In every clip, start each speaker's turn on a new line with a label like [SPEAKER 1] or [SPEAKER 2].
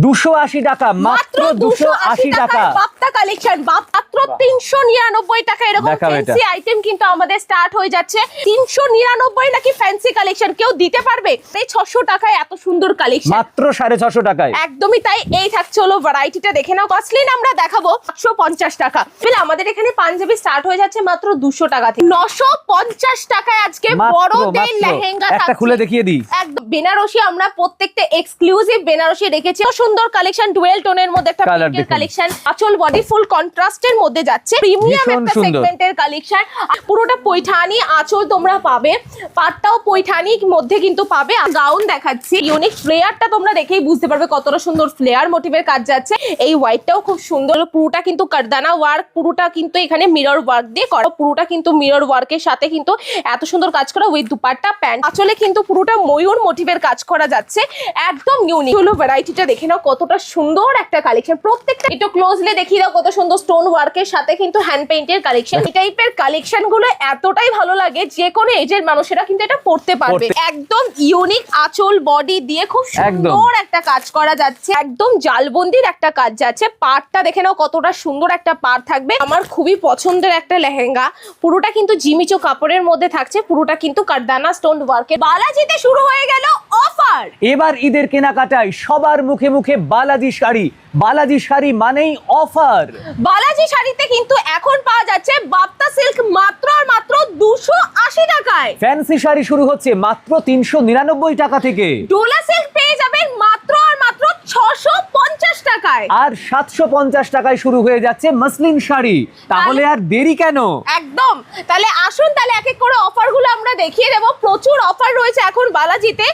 [SPEAKER 1] 280 টাকা, মাত্র 280 টাকা।
[SPEAKER 2] বাপ্তা কালেকশন মাত্র 399 টাকা। এরকম ফ্যান্সি আইটেম কিন্তু আমাদের স্টার্ট হয়ে যাচ্ছে। 399 নাকি ফ্যান্সি কালেকশন কেউ দিতে পারবে? এই 600 টাকায় এত সুন্দর কালেকশন
[SPEAKER 1] মাত্র 650 টাকায়।
[SPEAKER 2] একদমই তাই। এই থাকছে হলো ভ্যারাইটিটা, দেখে নাও। কসলিন আমরা দেখাবো 850 টাকা। তাহলে আমাদের এখানে পাঞ্জাবি স্টার্ট হয়ে যাচ্ছে মাত্র 200 টাকা থেকে। 950 টাকায় আজকে বড়দের লেহেঙ্গা
[SPEAKER 1] একটা খুলে দেখিয়ে দিই।
[SPEAKER 2] একদম বেনারসি, আমরা প্রত্যেকটা এক্সক্লুসিভ বেনারসি রেখেছি। সুন্দর কালেকশন, ডুয়েল টোনের মধ্যে একটা পিঙ্কের কালেকশন, আঁচল বডি ফুল কন্ট্রাস্টের মধ্যে যাচ্ছে। প্রিমিয়াম একটা সেগমেন্টের কালেকশন, পুরোটা পৈঠানি আঁচল তোমরা পাবে, পাটটাও পৈঠানির মধ্যে কিন্তু পাবে। গাউন দেখাচ্ছি, ইউনিক ফ্লেয়ারটা তোমরা দেখেই বুঝতে পারবে কতটা সুন্দর ফ্লেয়ার মোটিভের কাজ যাচ্ছে। এই হোয়াইটটাও খুব সুন্দর, পুরোটা কিন্তু কারদানা ওয়ার্ক, পুরোটা কিন্তু এখানে মিরর ওয়ার্ক দিয়ে করা, পুরোটা কিন্তু মিরর ওয়ার্কের সাথে কিন্তু এত সুন্দর কাজ করা উইথ দুপাট্টা প্যান্ট। আঁচলে কিন্তু পুরোটা ময়ূর মোটিভের কাজ করা যাচ্ছে, একদম ইউনিক। হলো ভ্যারাইটিটা দেখে নাও, কতটা সুন্দর একটা কালেকশন। প্রত্যেকটা একটু ক্লোজলি দেখিয়ে দাও, কত সুন্দর স্টোন ওয়ার্কের সাথে কিন্তু হ্যান্ড পেইন্টের কালেকশন। এই টাইপের কালেকশন গুলো এতটাই ভালো লাগে, যে কোনো এজের মানুষেরা কিন্তু এটা পড়তে পারবে। একদম ইউনিক আঁচল বডি দিয়ে খুব সুন্দর একটা কাজ করা যাচ্ছে, একদম জালবন্দির একটা কাজ যাচ্ছে। পাড়টা দেখে নাও, কতটা সুন্দর একটা পাড় থাকবে। আমার খুবই পছন্দের একটা লেহেঙ্গা, পুরোটা কিন্তু জিমিচো কাপড়ের মধ্যে থাকছে, পুরোটা কিন্তু কারদানা স্টোন ওয়ার্কে। বালাজিতে শুরু হয়ে গেল অফার।
[SPEAKER 1] এবার ঈদের কেনাকাটায় সবার মুখে মুখে বালাজি শাড়ি। বালাজি শাড়ি মানেই অফার।
[SPEAKER 2] বালাজি শাড়িতে কিন্তু এখন পাওয়া যাচ্ছে বাপ্তা সিল্ক মাত্র আর মাত্র 280 টাকায়।
[SPEAKER 1] ফ্যান্সি শাড়ি শুরু হচ্ছে মাত্র 399 টাকা থেকে।
[SPEAKER 2] ডোলা সিল্ক পেয়ে যাবেন মাত্র আর মাত্র 650 টাকায়।
[SPEAKER 1] আর 750 টাকায় শুরু হয়ে যাচ্ছে মসলিন শাড়ি। তাহলে আর দেরি কেন?
[SPEAKER 2] একদম। তাহলে আসুন, তাহলে এক এক করে অফারগুলো আমরা দেখিয়ে দেবো। প্রচুর অফার রয়েছে এখন বালাজিতে,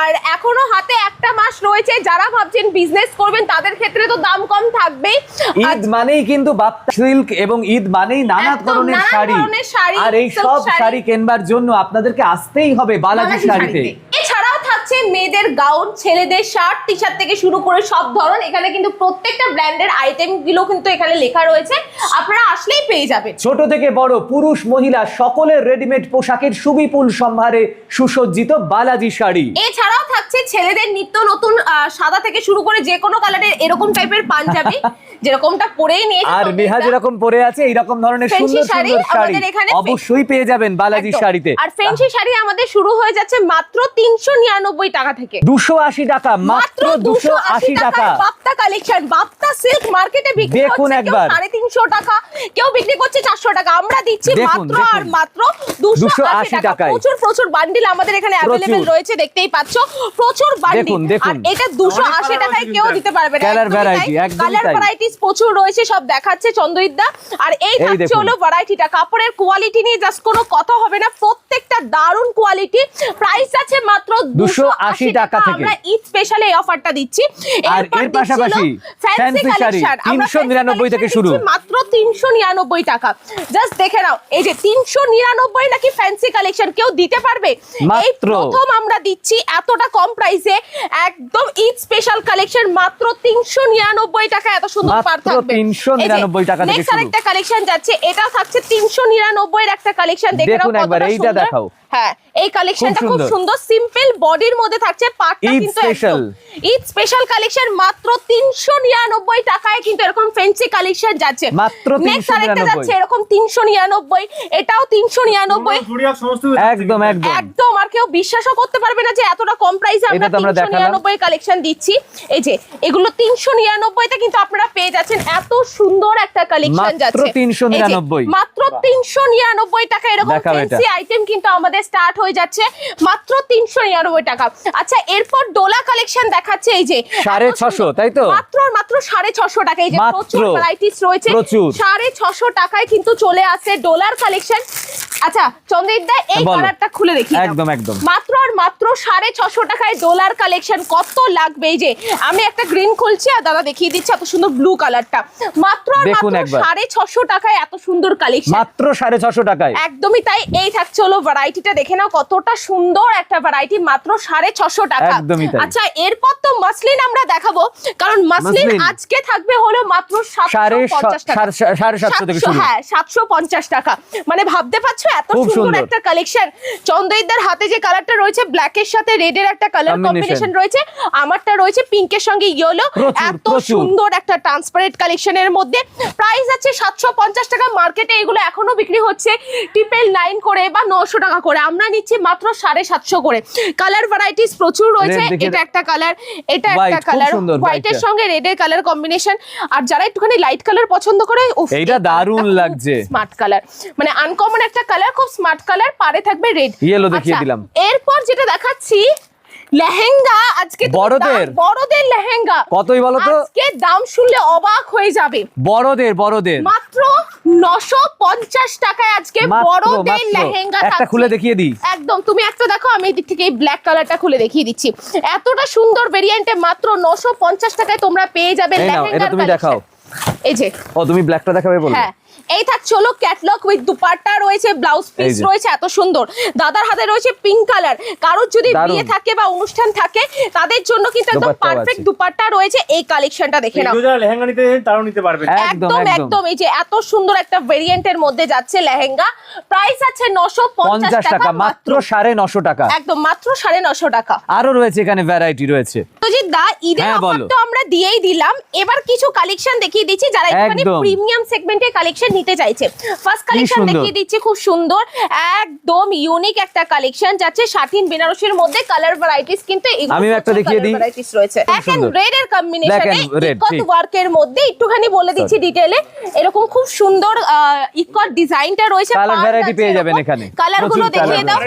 [SPEAKER 2] আর এখনো হাতে একটা মাস রয়েছে। যারা ভাবছেন বিজনেস করবেন তাদের ক্ষেত্রে তো দাম কম থাকবেই।
[SPEAKER 1] ঈদ মানেই কিন্তু বাপ্তা সিল্ক এবং ঈদ মানেই নানা ধরনের শাড়ি। আর এই সব শাড়ি কেনবার জন্য আপনাদেরকে আসতেই হবে বালাজি শাড়িতে।
[SPEAKER 2] এছাড়াও থাকছে মেয়েদের গাউন, ছেলেদের শার্ট টি শার্ট থেকে শুরু করে সব ধরন। এখানে কিন্তু প্রত্যেকটা ব্র্যান্ডের আইটেম গুলো কিন্তু এখানে লেখা রয়েছে, আপনারা আসলেই পেয়ে যাবেন।
[SPEAKER 1] ছোট থেকে বড়, পুরুষ মহিলা সকলের রেডিমেড পোশাকের সুবিপুল সম্ভারে সুসজ্জিত বালাজি শাড়ি।
[SPEAKER 2] এছাড়াও থাকছে ছেলেদের নিত্য নতুন সাদা থেকে শুরু করে যে কোনো কালারের এরকম টাইপের পাঞ্জাবি, যেরকমটা পরেই নিয়েছে।
[SPEAKER 1] আর নেহা যেরকম পরে আছে এইরকম ধরনের সুন্দর শাড়ি অবশ্যই পেয়ে যাবেন বালাজি শাড়িতে।
[SPEAKER 2] আর ফ্যান্সি শাড়ি আমাদের শুরু হয়ে যাচ্ছে মাত্র 399 টাকা থেকে।
[SPEAKER 1] 280 টাকা, মাত্র 280 টাকা।
[SPEAKER 2] বাপ্তা কালেকশন, বাপ্তা সিল্ক মার্কেটে বিক্রি হচ্ছে কেউ 350 টাকা, কেউ বিক্রি করছে 400 টাকা। আমরা দিচ্ছি মাত্র আর মাত্র 280 টাকা। প্রচুর বান্ডিল আমাদের এখানে अवेलेबल রয়েছে, দেখতেই পাচ্ছ প্রচুর বান্ডিল। আর এটা 280 টাকায় কেউ দিতে পারবে না।
[SPEAKER 1] কালার ভ্যারাইটি, একদম তাই।
[SPEAKER 2] প্রচুর রয়েছে, সব দেখাচ্ছে চন্দ্রইদা। আর এই থাকছে হলো ভ্যারাইটিটা। কাপড়ের কোয়ালিটি নিয়ে জাস্ট কোনো কথা হবে না, প্রত্যেকটা দারুণ কোয়ালিটি। প্রাইস আছে মাত্র 280 টাকা থেকে। আমরা ঈদ স্পেশাল এই অফারটা দিচ্ছি।
[SPEAKER 1] আর এর পাশাপাশি ফ্যান্সি শাড়ি 399 থেকে শুরু,
[SPEAKER 2] মাত্র 399 টাকা। জাস্ট দেখে নাও, এই যে 399 নাকি ফ্যান্সি কালেকশন কেউ দিতে পারবে? এই প্রথম আমরা দিচ্ছি এতটা কম প্রাইসে একদম ঈদ স্পেশাল কালেকশন মাত্র 399 টাকা। এত সুন্দর পার থাকবে
[SPEAKER 1] 399 টাকা থেকে
[SPEAKER 2] নেক্সট আরেকটা কালেকশন যাচ্ছে, এটাও থাকছে 399 এর একটা কালেকশন। দেখুন একবার এইটা দেখাও। হ্যাঁ, এই কালেকশনটা খুব সুন্দর, সিম্পল বডির মধ্যে থাকছে, পাটটা কিন্তু একদম ঈদ স্পেশাল কালেকশন মাত্র 399 টাকায় কিন্তু এরকম ফ্যান্সি কালেকশন যাচ্ছে।
[SPEAKER 1] মাত্র 399
[SPEAKER 2] আরেকটা যাচ্ছে এরকম 399, এটাও 399।
[SPEAKER 1] একদম একদম
[SPEAKER 2] একদম। আর কেউ বিশ্বাসও করতে পারবে না যে এতটা কম প্রাইসে আমরা 399 কালেকশন দিচ্ছি। এই যে এগুলো 399 তে কিন্তু আপনারা পেয়ে যাচ্ছেন এত সুন্দর একটা কালেকশন যাচ্ছে মাত্র 399 টাকা। এরকম ফ্যান্সি আইটেম কিন্তু আমাদের স্টার্ট হয়ে যাচ্ছে মাত্র 399 টাকা। আচ্ছা, এরপর ডোলা কালেকশন দেখাচ্ছে, এই যে
[SPEAKER 1] 650, তাই তো?
[SPEAKER 2] মাত্র 650 টাকা। এই যে প্রচুর ভ্যারাইটিস রয়েছে, 650 টাকায় কিন্তু চলে আসে ডোলার কালেকশন। আচ্ছা চন্দ্রদা, এই কালারটা খুলে দেখি।
[SPEAKER 1] একদম একদম
[SPEAKER 2] মাত্র আর মাত্র 650 টাকায় ডলার কালেকশন। কত লাগবে? এই যে আমি একটা গ্রিন খুলছি আর দাদা দেখিয়ে দিচ্ছে এত সুন্দর ব্লু কালারটা। মাত্র আর মাত্র 650 টাকায় এত সুন্দর কালেকশন,
[SPEAKER 1] মাত্র 650 টাকায়।
[SPEAKER 2] একদমই তাই। এই থাকছে হলো ভ্যারাইটিটা, দেখে নাও কতটা সুন্দর একটা ভ্যারাইটি, মাত্র 650 টাকা। আচ্ছা, এরপর তো মাসলিন আমরা দেখাবো, কারণ মাসলিন আজকে থাকবে হলো মাত্র 750 টাকা,
[SPEAKER 1] 750 থেকে শুরু।
[SPEAKER 2] হ্যাঁ 750 টাকা। মানে ভাবতে পারছো এত সুন্দর একটা কালেকশন। চন্দ্রইদার হাতে যে কালারটা রয়েছে ব্ল্যাক এর সাথে রেড এর একটা কালার কম্বিনেশন রয়েছে, আমারটা রয়েছে পিঙ্কের সঙ্গে ইয়েলো। এত সুন্দর একটা ট্রান্সপারেন্ট কালেকশনের মধ্যে প্রাইস আছে 750 টাকা। মার্কেটে এগুলো এখনো বিক্রি হচ্ছে 999 করে বা 900 টাকা করে, আমরা নিচ্ছি মাত্র 750 করে। কালার ভ্যারাইটিস প্রচুর রয়েছে। এটা একটা কালার, এটা একটা কালার, হোয়াইটের সঙ্গে রেডের কালার কম্বিনেশন। আর যারা একটুখানি লাইট কালার পছন্দ করে,
[SPEAKER 1] এইটা দারুণ লাগছে,
[SPEAKER 2] স্মার্ট কালার, মানে আনকমন একটা কালার, খুব স্মার্ট কালার, পারে থাকবে রেড
[SPEAKER 1] ইয়েলো দেখিয়ে দিলাম।
[SPEAKER 2] এরপর যেটা দেখাচ্ছি লেহেঙ্গা, আজকে বড়দের লেহেঙ্গা
[SPEAKER 1] কতই বলো তো?
[SPEAKER 2] আজকে দাম শুনলে অবাক হয়ে যাবে।
[SPEAKER 1] বড়দের
[SPEAKER 2] মাত্র 950 টাকায় আজকে বড়দের লেহেঙ্গা।
[SPEAKER 1] একটা খুলে দেখিয়ে দিই।
[SPEAKER 2] একদম, তুমি একটা দেখো, আমি এই দিক থেকে এই ব্ল্যাক কালারটা খুলে দেখিয়ে দিচ্ছি। এতটা সুন্দর ভেরিয়েন্টে মাত্র 950 টাকায় তোমরা পেয়ে যাবে লেহেঙ্গা।
[SPEAKER 1] এটা তুমি দেখাও।
[SPEAKER 2] এই যে,
[SPEAKER 1] ও তুমি ব্ল্যাকটা দেখাবে বলো?
[SPEAKER 2] হ্যাঁ, এই থাকছে হলো ক্যাটলগ উইথ দুপাট্টা রয়েছে, ব্লাউজ পিস রয়েছে, এত সুন্দর। দাদার হাতে রয়েছে পিঙ্ক কালার। কারোর যদি বিয়ে থাকে বা অনুষ্ঠান থাকে তাদের জন্য কিন্তু একদম পারফেক্ট দুপাট্টা রয়েছে। এই কালেকশনটা দেখে নাও,
[SPEAKER 3] যারা লেহেঙ্গা নিতে চান তারাও নিতে পারবেন।
[SPEAKER 2] একদম একদম। এই যে এত সুন্দর একটা ভেরিয়েন্টের মধ্যে যাচ্ছে লেহেঙ্গা, প্রাইস আছে 950 টাকা,
[SPEAKER 1] মাত্র 950 টাকা,
[SPEAKER 2] একদম মাত্র 950 টাকা।
[SPEAKER 1] আরো রয়েছে এখানে ভ্যারাইটি রয়েছে।
[SPEAKER 2] তো জি দা, ঈদের অফার তো আমরা দিয়েই দিলাম, এবার কিছু কালেকশন দেখিয়ে দিচ্ছি যারা একটুখানি প্রিমিয়াম সেগমেন্টের কালেকশন নিতে চাইছে। ফার্স্ট কালেকশন দেখিয়ে দিচ্ছি, খুব সুন্দর একদম ইউনিক একটা কালেকশন যাচ্ছে শাটিন বেনারসির মধ্যে। কালার ভ্যারাইটিস কিন্তু
[SPEAKER 1] আমি একটা দেখিয়ে দিই,
[SPEAKER 2] ভ্যারাইটিস রয়েছে। ব্ল্যাক এন্ড রেড এর কম্বিনেশনে ইকট ওয়ার্কের মধ্যে একটুখানি বলে দিচ্ছি ডিটেইলে। এরকম খুব সুন্দর ইকট ডিজাইনটা রয়েছে।
[SPEAKER 1] কালার ভ্যারাইটি পেয়ে যাবেন এখানে।
[SPEAKER 2] কালার গুলো দেখিয়ে দাও।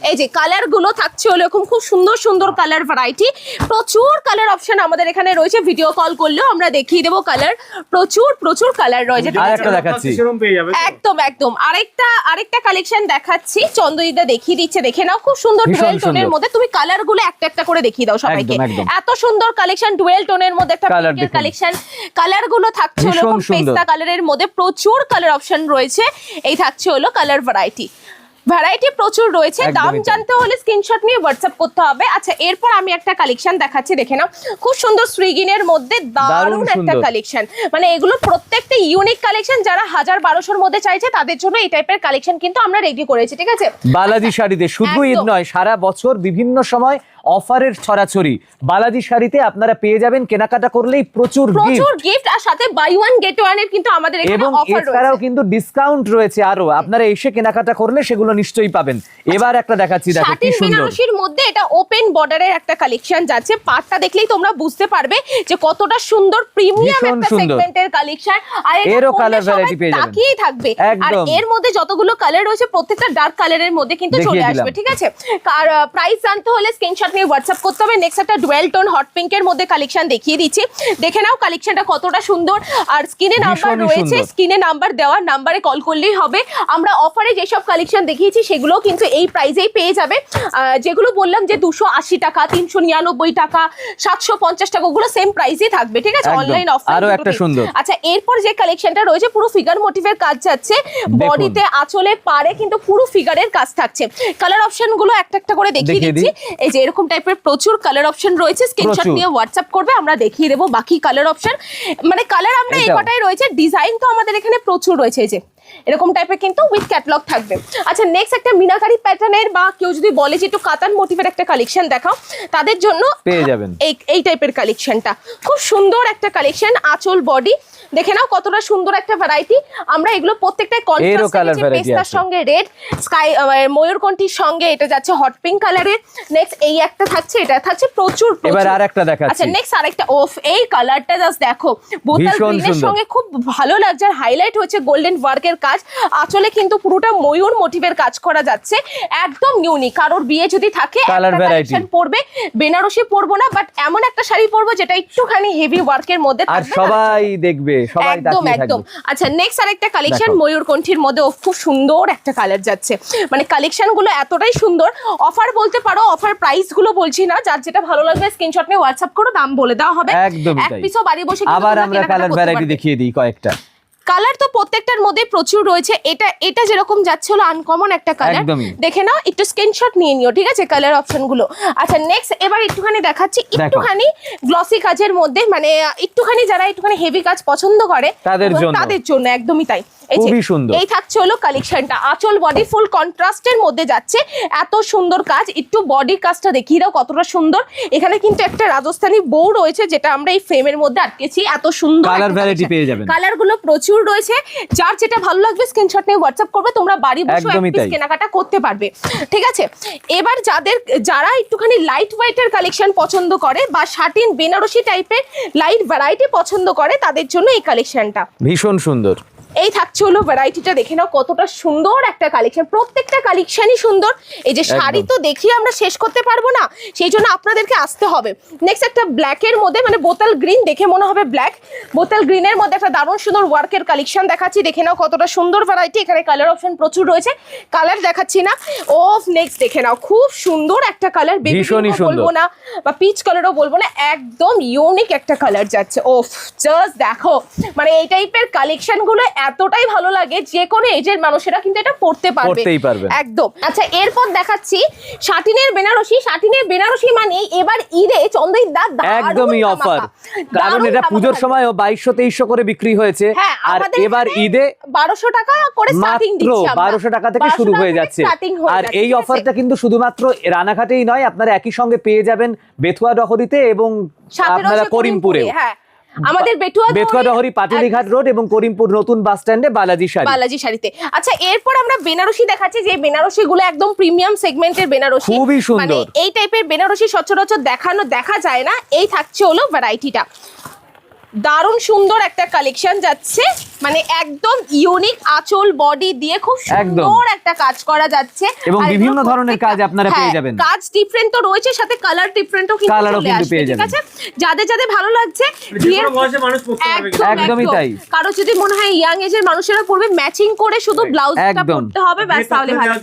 [SPEAKER 2] এই যে কালার গুলো থাকছে হলো এরকম খুব সুন্দর সুন্দর কালার ভ্যারাইটি। প্রচুর কালার অপশন আমাদের এখানে রয়েছে, ভিডিও কল করলেও আমরা দেখিয়ে দেবো কালার। প্রচুর কালার রয়েছে।
[SPEAKER 1] আরেকটা দেখাচ্ছি,
[SPEAKER 2] একদম একদম। আরেকটা কালেকশন দেখাচ্ছি, চন্দ্রদিদা দেখিয়ে দিচ্ছে, দেখে নাও। খুব সুন্দর ডুয়েল টোনের মধ্যে, তুমি কালার গুলো একটা একটা করে দেখিয়ে দাও সবাইকে। এত সুন্দর কালেকশন, ডুয়েল টোনের মধ্যে একটা পিঙ্কের কালেকশন। কালার গুলো থাকছে হলো পেস্তা কালারের মধ্যে, প্রচুর কালার অপশন রয়েছে। এই থাকছে হলো কালার ভ্যারাইটি প্রচুর রয়েছে। দাম জানতে হলে স্ক্রিনশট নিয়ে হোয়াটসঅ্যাপ করতে হবে। আচ্ছা, এরপর আমি একটা কালেকশন দেখাচ্ছি, দেখে নাও। খুব সুন্দর শ্রীগিনের মধ্যে দারুণ একটা কালেকশন, মানে এগুলো প্রত্যেকটা ইউনিক কালেকশন। যারা 1000-1200 এর মধ্যে চাইছে তাদের জন্য এই টাইপের কালেকশন কিন্তু আমরা রেডি করেছি, ঠিক আছে?
[SPEAKER 1] বালাজি শাড়িতে শুধু ঈদ নয়, সারা বছর বিভিন্ন সময় অফারের ছড়াছড়ি। বালাজি শাড়িতে আপনারা পেয়ে যাবেন কেনাকাটা করলেই প্রচুর
[SPEAKER 2] গিফট, আর সাথে বাই ওয়ান গেট ওয়ান এর কিন্তু আমাদের এখানে অফার রয়েছে।
[SPEAKER 1] এছাড়াও কিন্তু ডিসকাউন্ট রয়েছে আরো, আপনারা এসে কেনাকাটা করলে সেগুলো নিশ্চয়ই পাবেন। এবার একটা দেখাচ্ছি, দেখো কি সুন্দর।
[SPEAKER 2] বেনারসির মধ্যে এটা ওপেন বর্ডারের একটা কালেকশন যাচ্ছে। পাটটা দেখলেই তোমরা বুঝতে পারবে যে কতটা সুন্দর প্রিমিয়াম একটা সেগমেন্টের কালেকশন। আর
[SPEAKER 1] এরও কালার ভ্যারাইটি পেয়ে যাবেন,
[SPEAKER 2] তাকিয়েই থাকবে। আর এর মধ্যে যতগুলো কালার রয়েছে প্রত্যেকটা ডার্ক কালারের মধ্যে কিন্তু চলে আসবে, ঠিক আছে? আর প্রাইস জানতে হলে স্ক্রিনশট নিয়ে হোয়াটসঅ্যাপ করতে হবে। নেক্সট একটা ডুয়েল টোন হট পিঙ্কের মধ্যে কালেকশন দেখিয়ে দিচ্ছি, দেখে নাও কালেকশনটা কতটা সুন্দর। আর স্ক্রিনে নাম্বার রয়েছে, স্ক্রিনে নাম্বার দেওয়া, নাম্বারে কল করলেই হবে। আমরা অফারে যেসব কালেকশন দেখিয়েছি সেগুলো কিন্তু এই প্রাইসেই পেয়ে যাবে। যেগুলো বললাম যে 280 টাকা, 399 টাকা, 750 টাকা, ওগুলো সেম প্রাইসেই থাকবে, ঠিক আছে? অনলাইন অফার
[SPEAKER 1] আরো একটা সুন্দর।
[SPEAKER 2] আচ্ছা, এরপর যে কালেকশনটা রয়েছে পুরো ফিগার মোটিভের কাজ যাচ্ছে, বডিতে আঁচলে পারে কিন্তু পুরো ফিগারের কাজ থাকছে। কালার অপশন গুলো একটা একটা করে দেখিয়ে দিচ্ছি। এই যে এরকম টাইপের প্রচুর কালার অপশন রয়েছে, স্ক্রিনশট নিয়ে হোয়াটসঅ্যাপ করবে, আমরা দেখিয়ে দেবো বাকি কালার অপশন। মানে কালার আমরা এই কটাই রয়েছে, ডিজাইন তো আমাদের এখানে প্রচুর রয়েছে। এই যে এরকম টাইপের কিন্তু উইথ ক্যাটালগ থাকবে। আচ্ছা, নেক্সট একটা মিনাকারি প্যাটার্নের বা কেউ যদি বলে যে একটু কাতান মোটিভের একটা কালেকশন দেখাও, তাদের জন্য পেয়ে যাবেন এই টাইপের কালেকশনটা। খুব সুন্দর একটা কালেকশন, আঁচল বডি দেখে নাও কতটা সুন্দর একটা ভ্যারাইটি। আমরা এগুলো প্রত্যেকটাই কন্ট্রাস্ট দিয়েছি, পেস্তার সঙ্গে রেড, স্কাই ময়ূরকণ্ঠীর সঙ্গে এটা যাচ্ছে হট পিঙ্ক কালারের। নেক্সট এই একটা থাকছে, এটা থাকছে প্রচুর।
[SPEAKER 1] এবার আরেকটা দেখাচ্ছি।
[SPEAKER 2] আচ্ছা, নেক্সট আরেকটা, ওফ এই কালারটা জাস্ট দেখো, বোতাল গ্রিনের সঙ্গে খুব ভালো লাগছে। আর হাইলাইট হচ্ছে গোল্ডেন ওয়ার্কের কাজ, আঁচলে কিন্তু পুরোটা ময়ূর মোটিভের কাজ করা যাচ্ছে, একদম ইউনিক। কারোর বিয়ে যদি থাকে একটা কালেকশন পরবে, বেনারসি পরবো না, বাট এমন একটা শাড়ি পরবো যেটা একটুখানি হেভি ওয়ার্কের মধ্যে থাকবে, আর সবাই দেখবে, সবাই তাকিয়ে থাকবে। একদম। আচ্ছা, নেক্সট আরেকটা কালেকশন ময়ূরকণ্ঠীর মধ্যে, খুব সুন্দর একটা কালার যাচ্ছে। মানে কালেকশন গুলো এতটাই সুন্দর, অফার বলতে পারো, অফার প্রাইস গুলো বলছি না, যার যেটা ভালো লাগবে স্ক্রিনশট নিয়ে হোয়াটসঅ্যাপ করো, দাম বলে দেওয়া হবে। এক পিসও বাড়ি বসে। আবার আমরা কালার ভ্যারাইটি দেখিয়ে দিই কয়েকটা। কালার তো প্রত্যেকটার মধ্যে প্রচুর রয়েছে। এটা যেরকম যাচ্ছে হলো আনকমন একটা কালার, দেখে নাও, একটু স্ক্রিনশট নিয়ে নিও, ঠিক আছে? কালার অপশন গুলো। আচ্ছা, নেক্সট এবার একটুখানি দেখাচ্ছি, একটুখানি গ্লসি কাজের মধ্যে, মানে একটুখানি যারা একটুখানি হেভি কাজ পছন্দ করে তাদের জন্য একদমই তাই।
[SPEAKER 1] খুবই সুন্দর।
[SPEAKER 2] এই থাকছে হলো কালেকশনটা, আঁচল বডি ফুল কন্ট্রাস্টের মধ্যে যাচ্ছে, এত সুন্দর কাজ। একটু বডি কাজটা দেখিয়ে দাও কতটা সুন্দর। এখানে কিন্তু একটা রাজস্থানী বউ রয়েছে যেটা আমরা এই ফ্রেমের মধ্যে আটকেছি, এত সুন্দর
[SPEAKER 1] কালার ভ্যারাইটি পেয়ে যাবেন,
[SPEAKER 2] কালার গুলো প্রচুর রয়েছে। যার যেটা ভালো লাগবে স্ক্রিনশট নিয়ে হোয়াটসঅ্যাপ করবে, তোমরা বাড়ি বসে এক পিস কেনাকাটা করতে পারবে, ঠিক আছে। এবার যারা একটুখানি লাইট ওয়েটের কালেকশন পছন্দ করে বা শাটিন বেনারসি টাইপের লাইট ভ্যারাইটি পছন্দ করে তাদের জন্য এই কালেকশনটা
[SPEAKER 1] ভীষণ সুন্দর।
[SPEAKER 2] এই থাকছে হলো ভ্যারাইটিটা, দেখে নাও কতটা সুন্দর একটা কালেকশন, প্রত্যেকটা কালেকশনই সুন্দর। এই যে শাড়ি তো দেখিয়ে আমরা শেষ করতে পারবো না, সেই জন্য আপনাদেরকে আসতে হবে। নেক্সট একটা ব্ল্যাকের মধ্যে, মানে বোতল গ্রিন দেখে মনে হবে ব্ল্যাক, বোতল গ্রিনের মধ্যে একটা দারুণ সুন্দর ওয়ার্কের কালেকশন দেখাচ্ছি, দেখে নাও কতটা সুন্দর ভ্যারাইটি। এখানে কালার অপশন প্রচুর রয়েছে, কালার দেখাচ্ছি না। ও নেক্সট দেখে নাও, খুব সুন্দর একটা কালার, বেবি পিঙ্ক বলবো না বা পিচ কালারও বলবো না, একদম ইউনিক একটা কালার যাচ্ছে। ওফ জাস্ট দেখো, মানে এই টাইপের কালেকশন গুলো এতটাই ভালো লাগে, যে কোনো এজের মানুষেরা কিন্তু এটা পড়তে পারবে একদম। আচ্ছা, এরপর দেখাচ্ছি শাটিনের বেনারসি। শাটিনের বেনারসি মানে এবার ঈদে চন্দ্রিক দা
[SPEAKER 1] একদমই অফার, কারণ এটা পূজোর সময়ও 2200-2300 করে বিক্রি হয়েছে, আর এবার ঈদে
[SPEAKER 2] 1200 টাকা করে স্টার্টিং দিচ্ছি আমরা,
[SPEAKER 1] 1200 টাকা থেকে শুরু হয়ে যাচ্ছে। আর এই অফারটা কিন্তু শুধুমাত্র রানাঘাটেই নয়, আপনারা একই সঙ্গে পেয়ে যাবেন বেথুয়া ডহরিতে এবং আপনারা করিমপুরে।
[SPEAKER 2] হ্যাঁ, আমাদের
[SPEAKER 1] বেথুয়া ডহরি পাটুলিঘাট রোড এবং করিমপুর নতুন বাস স্ট্যান্ডে বালাজি শাড়িতে।
[SPEAKER 2] আচ্ছা, এরপর আমরা বেনারসি দেখাচ্ছি, যে বেনারসি গুলো একদম প্রিমিয়াম সেগমেন্টের বেনারসি,
[SPEAKER 1] খুবই সুন্দর।
[SPEAKER 2] মানে এই টাইপের বেনারসি সচরাচর দেখা যায় না। এই থাকছে হলো ভ্যারাইটিটা, দারুণ সুন্দর একটা কালেকশন যাচ্ছে, মানে একদম ইউনিক আঁচল বডি দিয়ে খুব সুন্দর একটা কাজ করা যাচ্ছে,
[SPEAKER 1] এবং বিভিন্ন ধরনের কাজ আপনারা পেয়ে যাবেন।
[SPEAKER 2] কাজ ডিফারেন্ট তো রয়েছে, সাথে কালার ডিফারেন্টও কিন্তু চলে আসবে, ঠিক আছে। যাদের ভালো লাগছে,
[SPEAKER 1] একদমই তাই।
[SPEAKER 2] কারো যদি মনে হয় ইয়াং এজের মানুষেরা পড়বে, ম্যাচিং করে শুধু ব্লাউজটা পরতে হবে, ব্যাস, তাহলে ভালো।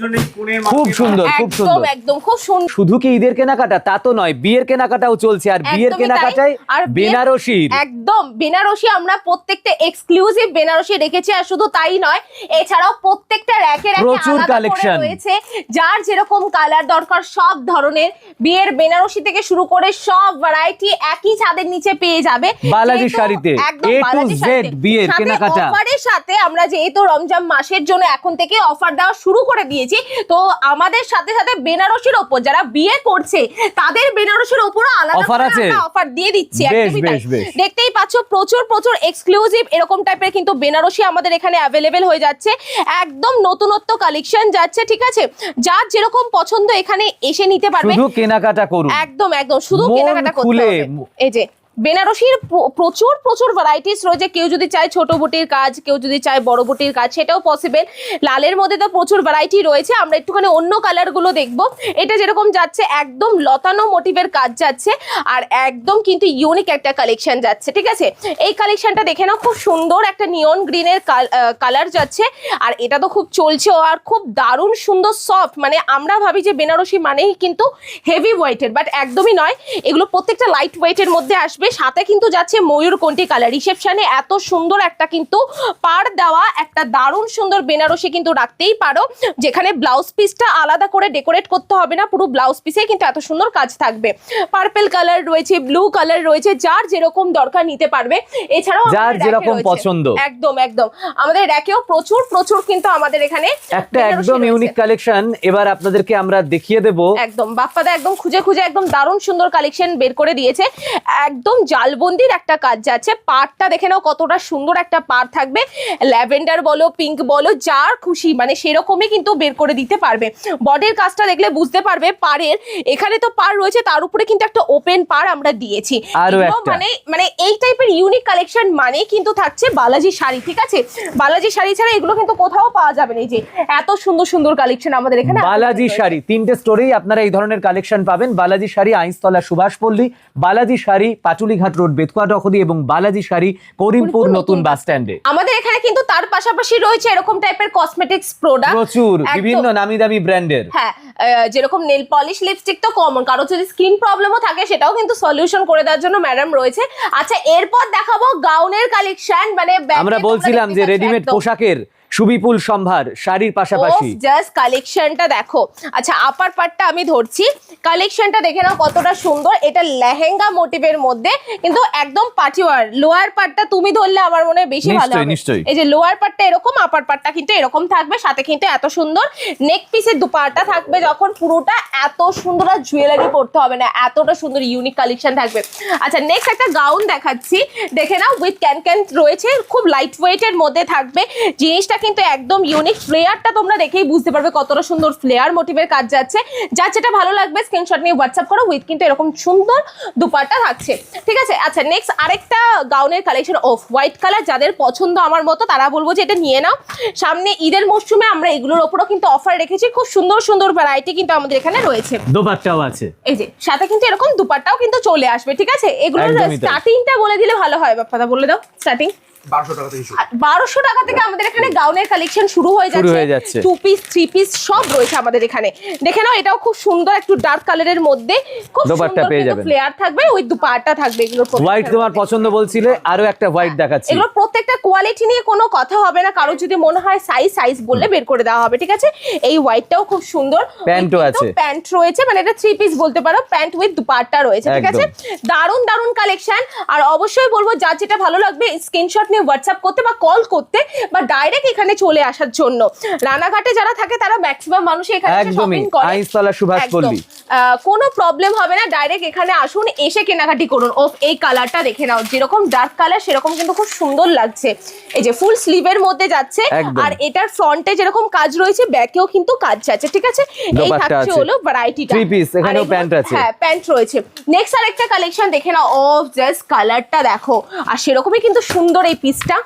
[SPEAKER 1] খুব সুন্দর, খুব সুন্দর,
[SPEAKER 2] একদম খুব সুন্দর।
[SPEAKER 1] শুধু কি ঈদের কেনাকাটা তা তো নয়, বিয়ের কেনাকাটাও চলছে, আর বিয়ের কেনাকাটায় বেনারসি,
[SPEAKER 2] একদম বেনারসি আমরা প্রত্যেকটা এক্সক্লুসিভ বেনারসি রেখেছি। আর শুধু তাই নয়, এছাড়াও প্রত্যেকটা র্যাকের
[SPEAKER 1] প্রচুর কালেকশন
[SPEAKER 2] রয়েছে, যার যেরকম কালার দরকার সব ধরনের বিয়ের বেনারসি থেকে শুরু করে সব ভ্যারাইটি একই ছাদের নিচে পেয়ে যাবে
[SPEAKER 1] বালাজি শাড়িতে। A to Z বিয়ের কেনাকাটা
[SPEAKER 2] অফারের সাথে আমরা যেহেতু রমজান মাসের জন্য এখন থেকে অফার দেওয়া শুরু করে দিয়েছি, তো আমাদের সাথে সাথে বেনারসির ওপর যারা বিয়ে করছে তাদের বেনারসির ওপরও আলাদা অফার দিয়ে দিচ্ছি। দেখতেই পাচ্ছ প্রচুর এক্সক্লুসিভ এরকম টাইপের কিন্তু বেনারসি আমাদের এখানে অ্যাভেলেবেল হয়ে যাচ্ছে, একদম নতুনত্ব কালেকশন যাচ্ছে, ঠিক আছে। যার যেরকম পছন্দ এখানে এসে নিতে পারবে,
[SPEAKER 1] শুধু কেনাকাটা করুন,
[SPEAKER 2] একদম শুধু কেনাকাটা করতে হবে। এই যে বেনারসির প্রচুর ভ্যারাইটিস রয়েছে, কেউ যদি চায় ছোট বুটির কাজ, কেউ যদি চায় বড় বুটির কাজ, সেটাও পসিবল। লালের মধ্যে তো প্রচুর ভ্যারাইটি রয়েছে, আমরা একটুখানি অন্য কালার গুলো দেখবো। এটা যেরকম যাচ্ছে একদম লতানো মোটিভের কাজ যাচ্ছে, আর একদম কিন্তু ইউনিক একটা কালেকশন যাচ্ছে, ঠিক আছে। এই কালেকশনটা দেখে নাও, খুব সুন্দর একটা নিয়ন গ্রিনের কালার যাচ্ছে, আর এটা তো খুব চলছে, আর খুব দারুণ সুন্দর সফট। মানে আমরা ভাবি যে বেনারসি মানেই কিন্তু হেভি ওয়েটেড, বাট একদমই নয়, এগুলো প্রত্যেকটা লাইট ওয়েটের মধ্যে আসবে। সাথে কিন্তু যাচ্ছে ময়ূরকণ্ঠী কালার, রিসেপশনে এত সুন্দর একটা কিন্তু পার দেওয়া একটা দারুণ সুন্দর বেনারসি কিন্তু রাখতেই পারো, যেখানে ব্লাউজ পিসটা আলাদা করে ডেকোরেট করতে হবে না, পুরো ব্লাউজ পিসে কিন্তু এত সুন্দর কাজ থাকবে। পার্পল কালার রয়েছে, ব্লু কালার রয়েছে, যার যেরকম দরকার নিতে পারবে। এছাড়াও
[SPEAKER 1] যার যেরকম পছন্দ,
[SPEAKER 2] একদম আমাদের র্যাকেও প্রচুর কিন্তু আমাদের এখানে
[SPEAKER 1] একটা একদম ইউনিক কালেকশন এবার আপনাদেরকে আমরা দেখিয়ে দেব।
[SPEAKER 2] একদম বাপ্পাদা একদম খুঁজে একদম দারুণ সুন্দর কালেকশন বের করে দিয়েছে, একদম জালবন্দির একটা কাজ যাচ্ছে। পাড়টা দেখে নাও কতটা সুন্দর একটা পাড় থাকবে, ল্যাভেন্ডার বলো পিঙ্ক বলো যার খুশি মানে সেরকমই কিন্তু বের করে দিতে পারবে। বডির কাজটা দেখলে বুঝতে পারবে পাড়ের, এখানে তো পাড় রয়েছে, তার উপরে কিন্তু একটা ওপেন পাড় আমরা দিয়েছি। মানে এই টাইপের ইউনিক কালেকশন মানে কিন্তু থাকছে বালাজি শাড়ি, ঠিক আছে। বালাজি শাড়ি ছাড়া এগুলো কিন্তু কোথাও পাওয়া যাবে না। এই যে এত সুন্দর কালেকশন আমাদের এখানে
[SPEAKER 1] বালাজি শাড়ি, তিনটে স্টোরেই আপনারা এই ধরনের কালেকশন পাবেন। বালাজি শাড়ি আইনতলা সুভাষপল্লী, বালাজি শাড়ি পাটুলিঘাট রোড বেথুয়া ডহরি এবং বালাজি শাড়ি করিমপুর নতুন বাস স্ট্যান্ডে।
[SPEAKER 2] আমাদের এখানে কিন্তু তার পাশাপাশি রয়েছে এরকম টাইপের কসমেটিক্স প্রোডাক্ট
[SPEAKER 1] প্রচুর, বিভিন্ন নামি দামি ব্র্যান্ডের।
[SPEAKER 2] হ্যাঁ, যেরকম নেল পলিশ লিপস্টিক তো কমন, কারো যদি স্কিন প্রবলেমও থাকে সেটাও কিন্তু সলিউশন করে দেওয়ার জন্য ম্যাডাম রয়েছে। আচ্ছা, এরপর দেখাবো গাউনের কালেকশন। মানে
[SPEAKER 1] আমরা বলছিলাম যে রেডিমেড পোশাকের সুবিপুল সম্ভার শাড়ির পাশাপাশি
[SPEAKER 2] জাস্ট কালেকশনটা দেখো। আচ্ছা আপার পার্টটা আমি ধরছি, কালেকশনটা দেখে নাও কতটা সুন্দর। এটা লেহেঙ্গা মোটিভের মধ্যে কিন্তু একদম পার্টিওয়ার। লোয়ার পার্টটা তুমি ধরলে আমার মনে হয় বেশি ভালো হবে। এই যে লোয়ার পার্টটা এরকম, আপার পার্টটা কিন্তু এরকম থাকবে, সাথে কিন্তু এত সুন্দর নেক পিসের দুপাট্টা থাকবে। যখন পুরোটা এত সুন্দর, আর জুয়েলারি পড়তে হবে না, এতটা সুন্দর ইউনিক কালেকশন থাকবে। আচ্ছা নেক্সট একটা গাউন দেখাচ্ছি, দেখে নাও উইথ ক্যান রয়েছে, খুব লাইট ওয়েটের মধ্যে থাকবে। জিনিসটা কিন্তু একদম ইউনিক। ফ্লেয়ারটা তোমরা দেখেই বুঝতে পারবে কতটা সুন্দর ফ্লেয়ার মোটিভের কাজ যাচ্ছে। যার যেটা ভালো লাগবে স্ক্রিনশট নিয়ে হোয়াটসঅ্যাপ করো। উইথ কিন্তু এরকম সুন্দর দুপাট্টা থাকছে, ঠিক আছে। আচ্ছা নেক্সট আরেকটা গাউনের কালেকশন অফ হোয়াইট কালার, যাদের পছন্দ আমার মতো তারা বলবো যে এটা নিয়ে নাও। সামনে ঈদের মরশুমে আমরা এগুলোর উপরও কিন্তু অফার রেখেছি, খুব সুন্দর সুন্দর ভ্যারাইটি কিন্তু আমাদের এখানে রয়েছে।
[SPEAKER 1] দোপাট্টাও আছে,
[SPEAKER 2] এই যে সাথে কিন্তু এরকম দুপাট্টাও কিন্তু চলে আসবে, ঠিক আছে। এগুলোর স্টার্টিংটা বলে দিলে ভালো হয়, বাপ্পাদা বলে দাও স্টার্টিং। 1200 টাকা থেকে আমাদের এখানে গাউনের কালেকশন শুরু হয়ে যাচ্ছে। 2 পিস 3 পিস সব রয়েছে আমাদের এখানে। দেখে নাও এটাও খুব সুন্দর, একটু ডার্ক কালারের মধ্যে খুব সুন্দর কিন্তু ফ্লেয়ার থাকবে, ওই দুপাট্টা থাকবে। এগুলো
[SPEAKER 1] হোয়াইট তোমার পছন্দ বলছিলে, আরো একটা হোয়াইট দেখাচ্ছি।
[SPEAKER 2] এগুলো প্রত্যেকটা কোয়ালিটি নিয়ে কোনো কথা হবে না, কারো যদি মনে হয় সাইজ বললে বের করে দেওয়া হবে, ঠিক আছে। এই হোয়াইটটাও খুব সুন্দর,
[SPEAKER 1] প্যান্টও আছে,
[SPEAKER 2] প্যান্ট রয়েছে, মানে এটা 3 পিস বলতে পারো, প্যান্ট উইথ দুপাট্টা রয়েছে, ঠিক আছে। দারুন দারুন কালেকশন। আর অবশ্যই বলবো যার যেটা ভালো লাগবে স্ক্রিনশট নিয়ে হোয়াটসঅ্যাপ করতে বা কল করতে বা ডাইরেক্ট এখানে চলে আসার জন্য। রানাঘাটে যারা থাকে তারা ম্যাক্সিমাম মানুষ এখানে শপিং করে,
[SPEAKER 1] আইনতলা সুভাষ পল্লী,
[SPEAKER 2] কোনো প্রবলেম হবে না। ডাইরেক্ট এখানে আসুন, এসে কেনাকাটি করুন। ও এই কালারটা দেখে নাও, যেরকম ডার্ক কালার সেরকম কিন্তু খুব সুন্দর লাগছে। এই যে ফুল স্লিভের মধ্যে যাচ্ছে, আর এটার ফ্রন্টে যেরকম কাজ রয়েছে ব্যাকেও কিন্তু কাজ যাচ্ছে, ঠিক আছে। এই থাকছে হলো ভ্যারাইটিটা,
[SPEAKER 1] 3 পিস, এখানেও প্যান্ট আছে।
[SPEAKER 2] হ্যাঁ প্যান্ট রয়েছে। নেক্সট আরেকটা কালেকশন দেখে নাও, অফ জাস্ট কালারটা দেখো, আর সেরকমই কিন্তু সুন্দর এই পিসটা।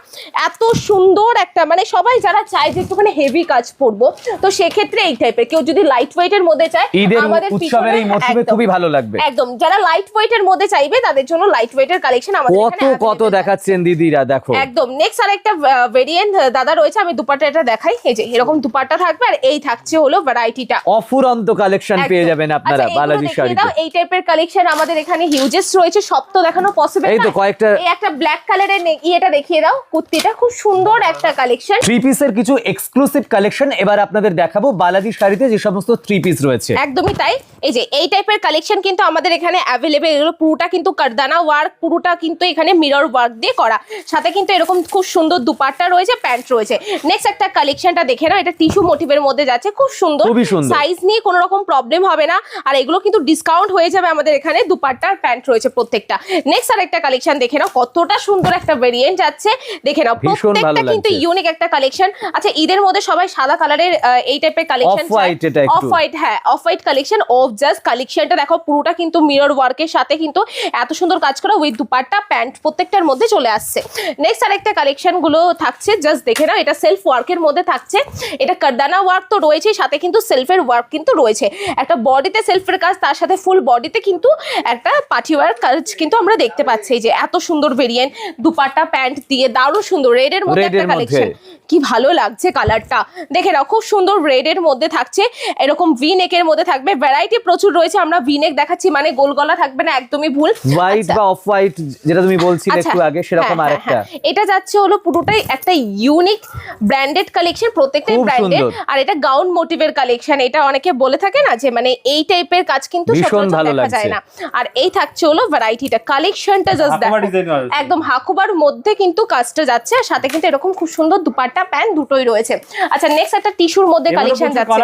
[SPEAKER 2] এত সুন্দর একটা, মানে সবাই যারা চায় যে একটুখানি হেভি কাজ পরবো, তো সেক্ষেত্রে এই টাইপের। কেউ যদি লাইট ওয়েটের মধ্যে চায়, আমাদের
[SPEAKER 1] উৎসবের এই মরশুমে খুবই ভালো লাগবে।
[SPEAKER 2] একদম যারা লাইট ওয়েটের মধ্যে চাইবে তাদের জন্য লাইট ওয়েটের কালেকশন আমাদের এখানে
[SPEAKER 1] কত দেখাচ্ছেন দিদিরা, দেখো
[SPEAKER 2] একদম। নেক্সট আরেকটা ভেরিয়েন্ট দাদা রয়েছে, আমি দুপাট্টাটা দেখাই। এই যে এরকম দুপাট্টা থাকবে, আর এই থাকছে হলো ভ্যারাইটিটা।
[SPEAKER 1] অফুরন্ত কালেকশন পেয়ে যাবেন আপনারা বালাজি শাড়িতে।
[SPEAKER 2] এই টাইপের কালেকশন আমাদের এখানে হিউজেস রয়েছে, সব তো দেখানো পসিবল না।
[SPEAKER 1] এই তো কয়েকটা,
[SPEAKER 2] এই একটা ব্ল্যাক কালারের এটা দেখিয়ে দাও, কুর্তিটা খুব সুন্দর একটা কালেকশন।
[SPEAKER 1] 3 পিসের কিছু এক্সক্লুসিভ কালেকশন এবার আপনাদের দেখাবো বালাজি শাড়িতে, যে সমস্ত 3 পিস রয়েছে।
[SPEAKER 2] একদমই তাই। এই যে এই টাইপের কালেকশন কিন্তু আমাদের এখানে অ্যাভেলেবেল। এগুলো পুরোটা কিন্তু কারদানা ওয়ার্ক, পুরোটা কিন্তু এখানে মিরর ওয়ার্ক দিয়ে করা, সাথে কিন্তু এরকম খুব সুন্দর দুপাট্টা রয়েছে, প্যান্ট রয়েছে। নেক্সট একটা কালেকশনটা দেখে নাও, এটা টিস্যু মোটিভের মধ্যে যাচ্ছে, খুব সুন্দর, সাইজ নিয়ে কোনো রকম প্রবলেম হবে না। আর এগুলো কিন্তু ডিসকাউন্ট হয়ে যাবে আমাদের এখানে। দুপাট্টা আর প্যান্ট রয়েছে প্রত্যেকটা। নেক্সট আরেকটা কালেকশন দেখে নাও, কতটা সুন্দর একটা ভেরিয়েন্ট যাচ্ছে, দেখে নাও প্রত্যেকটা কিন্তু ইউনিক একটা কালেকশন। আচ্ছা ঈদের মধ্যে সবাই সাদা কালারের এই টাইপের কালেকশন চায়, অফ হোয়াইট, হ্যাঁ off white collection. Of just কালেকশনটা দেখো, পুরোটা কিন্তু মিরর ওয়ার্কের সাথে কিন্তু এত সুন্দর কাজ করা, উইথ দুপাট্টা প্যান্ট প্রত্যেকটার মধ্যে চলে আসছে। নেক্সট আরেকটা কালেকশন গুলো থাকছে, জাস্ট দেখে নাও, এটা সেলফ ওয়ার্কের মধ্যে থাকছে। এটা কারদানা ওয়ার্ক তো রয়েছে, সাথে কিন্তু সেলফের ওয়ার্ক কিন্তু রয়েছে। একটা বডিতে সেলফের কাজ, তার সাথে ফুল বডিতে কিন্তু একটা পার্টি ওয়ার্ক কাজ কিন্তু আমরা দেখতে পাচ্ছি। যে এত সুন্দর ভেরিয়েন্ট, দুপাট্টা প্যান্ট দিয়ে দারুণ সুন্দর রেডের মধ্যে একটা কালেকশন। কি ভালো লাগছে কালারটা, দেখে নাও খুব সুন্দর রেডের মধ্যে থাকছে, এরকম ভি নেকের মধ্যে থাকবে। ভ্যারাইটি প্রচুর রয়েছে, আমরা ভি নেক দেখাচ্ছি মানে গোল গলা থাকবে না, একদমই ভুল।
[SPEAKER 1] হোয়াইট বা অফ হোয়াইট যেটা তুমি বলছিলে একটু আগে, সেরকম আরেকটা।
[SPEAKER 2] এটা যাচ্ছে হলো পুরোটাই একটা ইউনিক ব্র্যান্ডেড কালেকশন, প্রত্যেকটাই ব্র্যান্ডেড। আর এটা গাউন মোটিভের কালেকশন। এটা অনেকে বলে থাকে না যে মানে এই টাইপের কাজ কিন্তু সচরাচর দেখা যায় না। আর এই থাকছে হলো ভ্যারাইটিটা, কালেকশনটা জাস্ট দেখো, একদম হাকুবার মধ্যে কিন্তু কাজটা যাচ্ছে, আর সাথে কিন্তু এরকম খুব সুন্দর দুপাট্টা প্যান্ট দুটোই রয়েছে। আচ্ছা নেক্সট একটা টিস্যুর মধ্যে কালেকশন যাচ্ছে,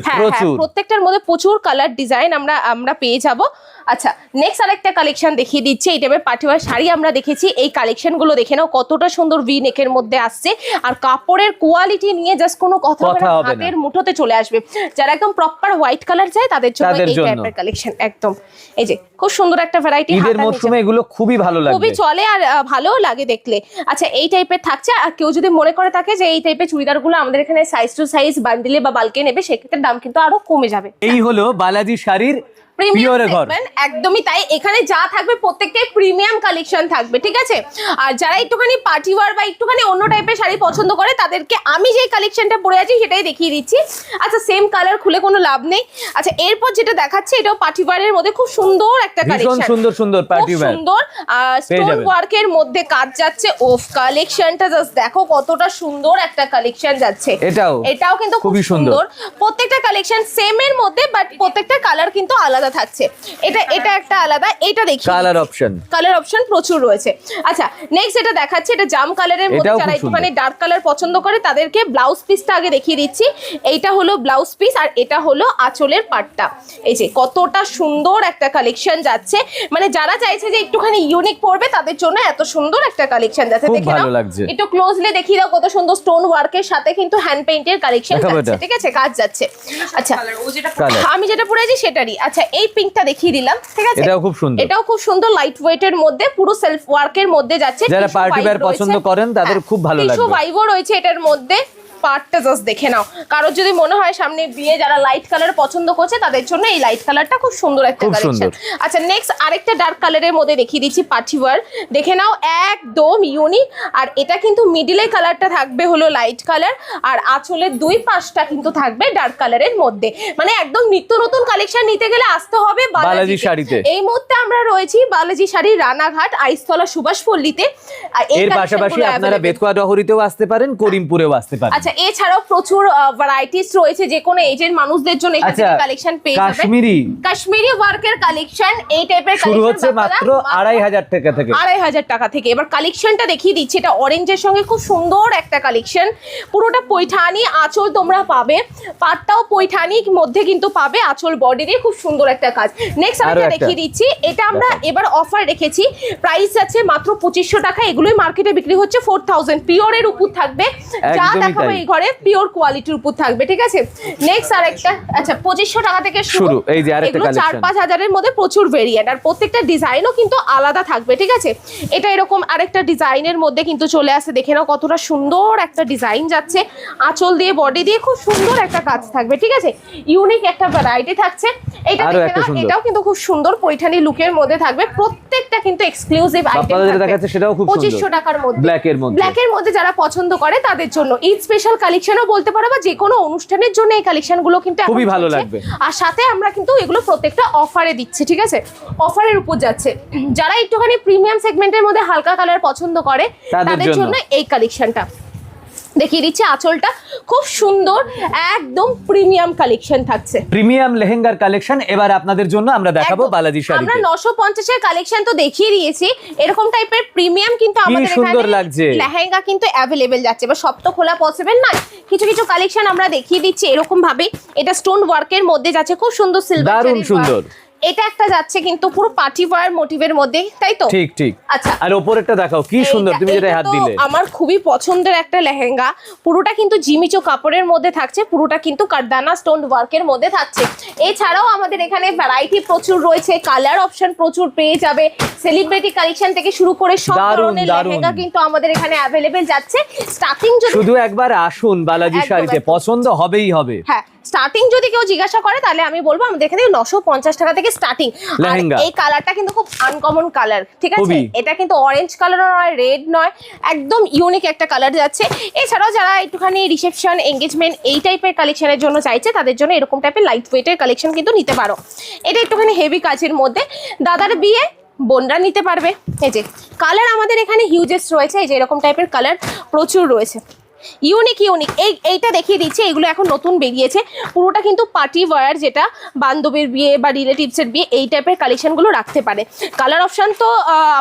[SPEAKER 2] হ্যাঁ প্রত্যেকটার মধ্যে প্রচুর কালার ডিজাইন আমরা পেয়ে যাব। আচ্ছা নেক্সট আরেকটা কালেকশন দেখিয়ে দিচ্ছি, এই টাইপের পাটিওয়ার শাড়ি আমরা দেখেছি। এই কালেকশন গুলো দেখে নাও, কতটা সুন্দর ভি নেকের মধ্যে আসছে, আর কাপড়ের কোয়ালিটি নিয়ে জাস্ট কোনো কথা হবে না, হাতের মুঠোতে চলে আসবে। যারা একদম প্রপার হোয়াইট কালার চায় তাদের জন্য এই টাইপের কালেকশন একদম। এই যে খুব সুন্দর একটা ভ্যারাইটি,
[SPEAKER 1] ঈদের মরশুমে এগুলো খুবই ভালো লাগে,
[SPEAKER 2] খুবই চলে আর ভালোও লাগে দেখলে। আচ্ছা এই টাইপের থাকছে, আর কেউ যদি মনে করে থাকে যে এই টাইপের চুড়িদারগুলো আমাদের এখানে সাইজ টু সাইজ বান্ডিলে বা বালকে নেবে, সেক্ষেত্রে দাম কিন্তু আরো কমে যাবে।
[SPEAKER 1] এই হলো বালাজি শাড়ির
[SPEAKER 2] প্রিমিয়াম
[SPEAKER 1] Pure এ ঘর।
[SPEAKER 2] সেগমেন্ট, একদমই তাই। এখানে যা থাকবে প্রত্যেকটাই প্রিমিয়াম কালেকশন থাকবে, ঠিক আছে? আর যারা একটুখানি পার্টি ওয়্যার বা একটুখানি অন্য টাইপের শাড়ি পছন্দ করে তাদেরকে আমি যে কালেকশনটা পরে আছি সেটাই দেখিয়ে দিচ্ছি। আচ্ছা, সেম কালার খুলে কোনো লাভ নেই। আচ্ছা, এরপর যেটা দেখাচ্ছে এটাও পার্টি ওয়্যারের মধ্যে খুব সুন্দর একটা
[SPEAKER 1] ভীষণ
[SPEAKER 2] কালেকশন,
[SPEAKER 1] সুন্দর সুন্দর পার্টি ওয়্যার
[SPEAKER 2] সুন্দর স্টোন
[SPEAKER 1] যাবেন।
[SPEAKER 2] ওয়ার্কের মধ্যে কাজ যাচ্ছে। ওফ, কালেকশনটা জাস্ট দেখো কতটা সুন্দর একটা কালেকশন যাচ্ছে। এটাও কিন্তু খুব
[SPEAKER 1] খুবই সুন্দর।
[SPEAKER 2] সুন্দর। প্রত্যেকটা কালেকশন সেম এর মধ্যে, বাট প্রত্যেকটা কালার কিন্তু আলাদা থাকছে। এটা একটা আলাদা। এটা দেখি
[SPEAKER 1] কালার অপশন,
[SPEAKER 2] কালার অপশন প্রচুর রয়েছে। আচ্ছা, নেক্সট এটা দেখাচ্ছে, এটা জাম কালারের মধ্যে।
[SPEAKER 1] এটাও
[SPEAKER 2] যারা
[SPEAKER 1] খুব
[SPEAKER 2] একটুখানি ডার্ক কালার পছন্দ করে তাদেরকে ব্লাউজ পিসটা আগে দেখিয়ে দিচ্ছি। এইটা হলো ব্লাউজ পিস আর এটা হলো আঁচলের পাটটা। এই যে কতটা সুন্দর একটা কালেকশন যাচ্ছে, মানে যারা চাইছে যে একটুখানি ইউনিক পড়বে তাদের জন্য এত সুন্দর একটা কালেকশন যাচ্ছে।
[SPEAKER 1] খুব
[SPEAKER 2] দেখে
[SPEAKER 1] ভালো
[SPEAKER 2] নাও,
[SPEAKER 1] লাগছে।
[SPEAKER 2] একটু ক্লোজলি দেখিয়ে দাও কত সুন্দর স্টোন ওয়ার্কের সাথে কিন্তু হ্যান্ড পেইন্টের কালেকশন
[SPEAKER 1] দেখাবো
[SPEAKER 2] যাচ্ছে,
[SPEAKER 1] এটা।
[SPEAKER 2] ঠিক আছে? কাজ যাচ্ছে। আচ্ছা,
[SPEAKER 1] কালার
[SPEAKER 2] আমি যেটা পরে আছি সেটারই। আচ্ছা, এই পিঙ্কটা দেখিয়ে দিলাম, ঠিক আছে?
[SPEAKER 1] এটাও খুব সুন্দর।
[SPEAKER 2] এটাও খুব সুন্দর, লাইট ওয়েটের মধ্যে, পুরো সেলফ ওয়ার্কের মধ্যে যাচ্ছে।
[SPEAKER 1] যারা পার্টি ওয়্যার পছন্দ করেন তাদের খুব ভালো লাগবে।
[SPEAKER 2] টিস্যু ভাইবও রয়েছে এটার মধ্যে। পার্টটা জাস্ট দেখে নাও। কারোর যদি মনে হয় সামনে বিয়ে, যারা লাইট কালার পছন্দ করছে তাদের জন্য এই লাইট কালারটা খুব সুন্দর একটা
[SPEAKER 1] খুব
[SPEAKER 2] কালেকশন।
[SPEAKER 1] সুন্দর।
[SPEAKER 2] আচ্ছা, নেক্সট আরেকটা ডার্ক কালারের মধ্যে দেখিয়ে দিচ্ছি পার্টি ওয়্যার। দেখে নাও, একদম ইউনিক। আর এটা কিন্তু মিডিলের কালারটা থাকবে হলো লাইট কালার, আর আঁচলের দুই পাশটা কিন্তু থাকবে ডার্ক কালারের মধ্যে। মানে একদম নিত্য নতুন কালেকশন নিতে গেলে আসতে হবে
[SPEAKER 1] বালাজি শাড়িতে।
[SPEAKER 2] এই মুহূর্তে আমরা রয়েছি বালাজি শাড়ি রানাঘাট আইসতলা সুভাষপল্লীতে। আর
[SPEAKER 1] এর পাশাপাশি আপনারা বেতকুয়া ডহরিতেও আসতে পারেন, করিমপুরেও আসতে পারেন।
[SPEAKER 2] আচ্ছা, এছাড়াও প্রচুর ভ্যারাইটিস রয়েছে, যে কোনো এজের মানুষদের জন্য এখান থেকে কালেকশন পেয়ে যাবেন। কাশ্মীরি ওয়ার্কের কালেকশন, এই টাইপের
[SPEAKER 1] শুরু হচ্ছে মাত্র 2500 টাকা থেকে।
[SPEAKER 2] 2500 টাকা থেকে। এবার কালেকশনটা দেখিয়ে দিচ্ছি। এটা অরেঞ্জের সঙ্গে খুব সুন্দর একটা কালেকশন, পুরোটা পৈঠানি আঁচল তোমরা পাবে, পাটটাও পৈঠানির মধ্যে কিন্তু পাবে, আঁচল বডি দিয়ে খুব সুন্দর একটা কাজ। নেক্সট আমি দেখিয়ে দিচ্ছি, এটা আমরা এবার অফার রেখেছি, প্রাইস আছে মাত্র 2500 টাকা। এগুলোই মার্কেটে বিক্রি হচ্ছে 4000। পিওরের উপর থাকবে, যা দেখাবো এই ঘরে পিওর কোয়ালিটির উপর থাকবে, ঠিক আছে? নেক্সট আরেকটা, আচ্ছা 2500 টাকা থেকে শুরু।
[SPEAKER 1] এই যে আরেকটা কালেকশন,
[SPEAKER 2] 4-5 হাজারের মধ্যে প্রচুর ভেরিয়েন্ট, আর প্রত্যেকটা ডিজাইনও কিন্তু আলাদা থাকবে, ঠিক আছে? এটা এরকম আরেকটা ডিজাইনের মধ্যে কিন্তু চলে আসে। দেখে নাও কতটা সুন্দর একটা ডিজাইন যাচ্ছে, আঁচল দিয়ে বডি দিয়ে খুব সুন্দর একটা কাজ থাকবে, ঠিক আছে? ইউনিক একটা ভ্যারাইটি থাকছে। এটা দেখে নাও, এটাও কিন্তু খুব সুন্দর পৈঠানি লুকের মধ্যে থাকবে। প্রত্যেকটা কিন্তু এক্সক্লুসিভ আইটেম থাকবে।
[SPEAKER 1] সেটাও খুব সুন্দর,
[SPEAKER 2] 2500 টাকার মধ্যে,
[SPEAKER 1] ব্ল্যাকের মধ্যে।
[SPEAKER 2] ব্ল্যাকের মধ্যে যারা পছন্দ করে তাদের জন্য ঈদ স্পেশাল কালেকশনও বলতে পারো, বা যে কোনো অনুষ্ঠানের জন্য এই কালেকশনগুলো কিন্তু এখন
[SPEAKER 1] খুবই ভালো
[SPEAKER 2] চলছে।
[SPEAKER 1] লাগবে।
[SPEAKER 2] আর সাথে আমরা কিন্তু এগুলো প্রত্যেকটা অফারে দিচ্ছি, ঠিক আছে? অফারের উপর যাচ্ছে। যারা একটুখানি প্রিমিয়াম সেগমেন্টের মধ্যে হালকা কালার পছন্দ করে তাদের জন্য এই কালেকশনটা দেখিয়ে দিচ্ছি। আঁচলটা খুব সুন্দর, একদম প্রিমিয়াম কালেকশন থাকছে,
[SPEAKER 1] প্রিমিয়াম লেহেঙ্গার কালেকশন। এবার আপনাদের জন্য আমরা দেখাবো বালাজি শাড়ি।
[SPEAKER 2] আমরা 950 এর কালেকশন তো দেখিয়ে দিয়েছি, এরকম টাইপের প্রিমিয়াম কিন্তু আমাদের
[SPEAKER 1] সুন্দর
[SPEAKER 2] এখানে
[SPEAKER 1] লাগছে।
[SPEAKER 2] লেহেঙ্গা কিন্তু অ্যাভেলেবেল যাচ্ছে, বা সব তো খোলা পসিবল নয়। কিছু কিছু কালেকশন আমরা দেখিয়ে দিচ্ছি এরকম ভাবে। এটা স্টোন ওয়ার্কের মধ্যে যাচ্ছে, খুব সুন্দর সিলভার,
[SPEAKER 1] দারুণ সুন্দর।
[SPEAKER 2] এটা একটা যাচ্ছে কিন্তু পুরো পার্টি ওয়্যার মোটিভের মধ্যে, তাই তো?
[SPEAKER 1] ঠিক ঠিক।
[SPEAKER 2] আচ্ছা,
[SPEAKER 1] আর উপরেরটা দেখাও, কি সুন্দর, তুমি যেটা হাত দিলে।
[SPEAKER 2] আমার খুবই পছন্দের একটা লেহেঙ্গা, পুরোটা কিন্তু জিমিচো কাপড়ের মধ্যে থাকছে, পুরোটা কিন্তু কারদানা স্টোন ওয়ার্কের মধ্যে থাকছে। এছাড়াও আমাদের এখানে ভ্যারাইটি প্রচুর রয়েছে, কালার অপশন প্রচুর পেয়ে যাবে। সেলিব্রিটি কালেকশন থেকে শুরু করে সব ধরনের লেহেঙ্গা কিন্তু আমাদের এখানে অ্যাভেলেবেল যাচ্ছে। স্টার্টিং যদি
[SPEAKER 1] শুধু একবার আসুন বালাজি শাড়িতে, পছন্দ হবেই হবে।
[SPEAKER 2] হ্যাঁ, স্টার্টিং যদি কেউ জিজ্ঞাসা করে তাহলে আমি বলবো আমাদের এখানে 950 টাকা থেকে স্টার্টিং। আর এই কালারটা কিন্তু খুব আনকমন কালার, ঠিক আছে? এটা কিন্তু অরেঞ্জ কালার নয়, রেড নয়, একদম ইউনিক একটা কালার যাচ্ছে। এছাড়াও যারা একটুখানি রিসেপশন, এঙ্গেজমেন্ট এই টাইপের কালেকশনের জন্য চাইছে তাদের জন্য এরকম টাইপের লাইট ওয়েটের কালেকশন কিন্তু নিতে পারো। এটা একটুখানি হেভি কাজের মধ্যে, দাদার বিয়ে বোনরা নিতে পারবে। এই যে কালার আমাদের এখানে হিউজেস্ট রয়েছে, এই যে এরকম টাইপের কালার প্রচুর রয়েছে, ইউনিক ইউনিক। এইটা দেখিয়ে দিচ্ছি, এগুলো এখন নতুন বেরিয়েছে, পুরোটা কিন্তু পার্টি ওয়্যার, যেটা বান্ধবীর বিয়ে বা রিলেটিভসের বিয়ে এই টাইপের কালেকশনগুলো রাখতে পারে। কালার অপশন তো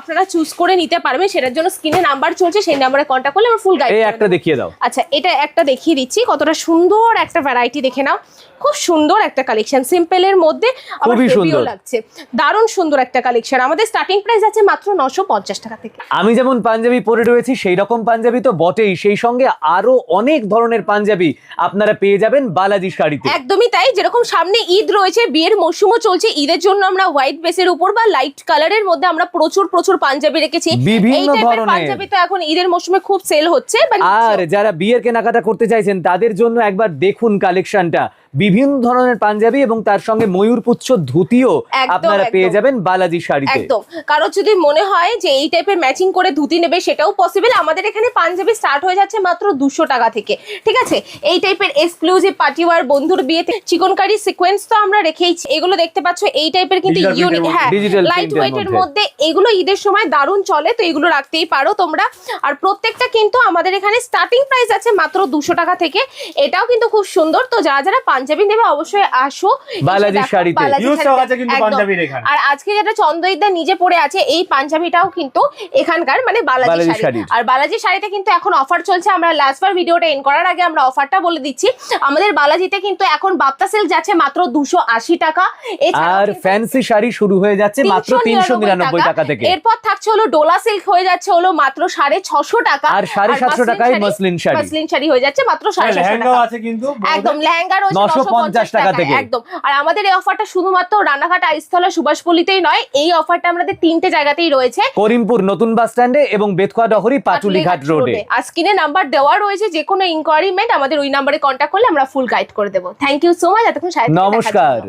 [SPEAKER 2] আপনারা চুজ করে নিতে পারবেন, সেটার জন্য স্ক্রিনে নাম্বার চলছে, সেই নাম্বারে কন্ট্যাক্ট করলে আমরা ফুল গাইড
[SPEAKER 1] একটা দেখিয়ে দাও।
[SPEAKER 2] আচ্ছা, এটা একটা দেখিয়ে দিচ্ছি, কতটা সুন্দর একটা ভ্যারাইটি দেখে নাও, খুব সুন্দর একটা কালেকশন, সিম্পলের মধ্যে আবার হেভিও লাগছে, দারুণ সুন্দর একটা কালেকশন। আমাদের স্টার্টিং প্রাইস আছে মাত্র 950 টাকা থেকে।
[SPEAKER 1] আমি যেমন পাঞ্জাবি পরে রয়েছি সেই রকম পাঞ্জাবি তো বটেই, সেই সঙ্গে আরো অনেক ধরনের পাঞ্জাবি আপনারা পেয়ে যাবেন বালাজি শাড়িতে।
[SPEAKER 2] একদমই তাই, যেরকম সামনে ঈদ রয়েছে, বিয়ের মৌসুমও চলছে, ঈদের জন্য আমরা হোয়াইট বেসের উপর বা লাইট কালারের মধ্যে আমরা প্রচুর প্রচুর পাঞ্জাবি রেখেছি।
[SPEAKER 1] বিভিন্ন
[SPEAKER 2] এই টাইপের
[SPEAKER 1] ধরনের।
[SPEAKER 2] পাঞ্জাবি তো এখন ঈদের মৌসুমে খুব সেল হচ্ছে।
[SPEAKER 1] আর যারা বিয়ের কেনাকাটা করতে চাইছেন তাদের জন্য একবার দেখুন কালেকশনটা, বিভিন্ন ধরনের পাঞ্জাবি এবং তার সঙ্গে ময়ূরপুচ্ছ ধুতিও আপনারা পেয়ে যাবেন বালাজি শাড়িতে।
[SPEAKER 2] একদম, কারো যদি মনে হয় যে এই টাইপের ম্যাচিং করে ধুতি নেবে সেটাও পসিবল। আমাদের এখানে পাঞ্জাবি স্টার্ট হয়ে যাচ্ছে মাত্র 200 টাকা থেকে, ঠিক আছে? এই টাইপের এক্সক্লুসিভ পার্টিওয়ার, বন্ধুর বিয়েতে চিকনকারি সিকোয়েন্স তো আমরা রেখেইছি। এগুলো দেখতে পাচ্ছ এই টাইপের কিন্তু ইউনিক, হ্যাঁ লাইট ওয়েটের মধ্যে, এগুলো ঈদের সময় দারুণ চলে, তো এগুলো রাখতেই পারো তোমরা। আর প্রত্যেকটা কিন্তু আমাদের এখানে স্টার্টিং প্রাইস আছে মাত্র 200 টাকা থেকে। এটাও কিন্তু খুব সুন্দর। তো যারা যারা পাঞ্জাবি নেবে অবশ্যই আসো
[SPEAKER 1] বালাজি শাড়িতে।
[SPEAKER 2] আর আজকে যেটা চন্দ্রইদা নিজে পরে আছে এই পাঞ্জাবিটাও কিন্তু এখানকার মানে বালাজি শাড়ি। আর বালাজি শাড়িতে কিন্তু এখন অফার চলছে। আমরা লাস্ট বার ভিডিওটা এন্ড করার আগে আমরা অফারটা বলে দিচ্ছি। আমাদের বালাজিতে কিন্তু এখন বাপ্তা সেল যাচ্ছে মাত্র 280 টাকা।
[SPEAKER 1] আর ফ্যান্সি শাড়ি শুরু হয়ে যাচ্ছে মাত্র 399 টাকা থেকে।
[SPEAKER 2] এরপর থাকছে হলো ডোলা সিল্ক, হয়ে যাচ্ছে হলো মাত্র 650 টাকা।
[SPEAKER 1] আর 750 টাকায় মসলিন শাড়ি।
[SPEAKER 2] মসলিন শাড়ি হয়ে যাচ্ছে মাত্র 750 টাকা।
[SPEAKER 3] আছে কিন্তু
[SPEAKER 2] একদম লেহেঙ্গা রয়েছে
[SPEAKER 1] 950 টাকা থেকে
[SPEAKER 2] একদম। আর আমাদের এই অফারটা শুধুমাত্র রানাঘাট, আইসতলা, সুভাষপল্লিতেই নয়, এই অফারটা আমাদের 3টে জায়গাতেই রয়েছে,
[SPEAKER 1] করিমপুর নতুন বাস স্ট্যান্ডে এবং বেতকুয়া ডহরি পাটুলিঘাট রোডে।
[SPEAKER 2] আর স্ক্রিনে নাম্বার দেওয়া রয়েছে, যে কোনো ইনকোয়ারিমেন্ট আমাদের ওই নাম্বারে কন্ট্যাক্ট করলে আমরা ফুল গাইড করে দেবো। থ্যাংক ইউ সো মাচ এতক্ষণ সাথে থাকার জন্য।
[SPEAKER 1] নমস্কার।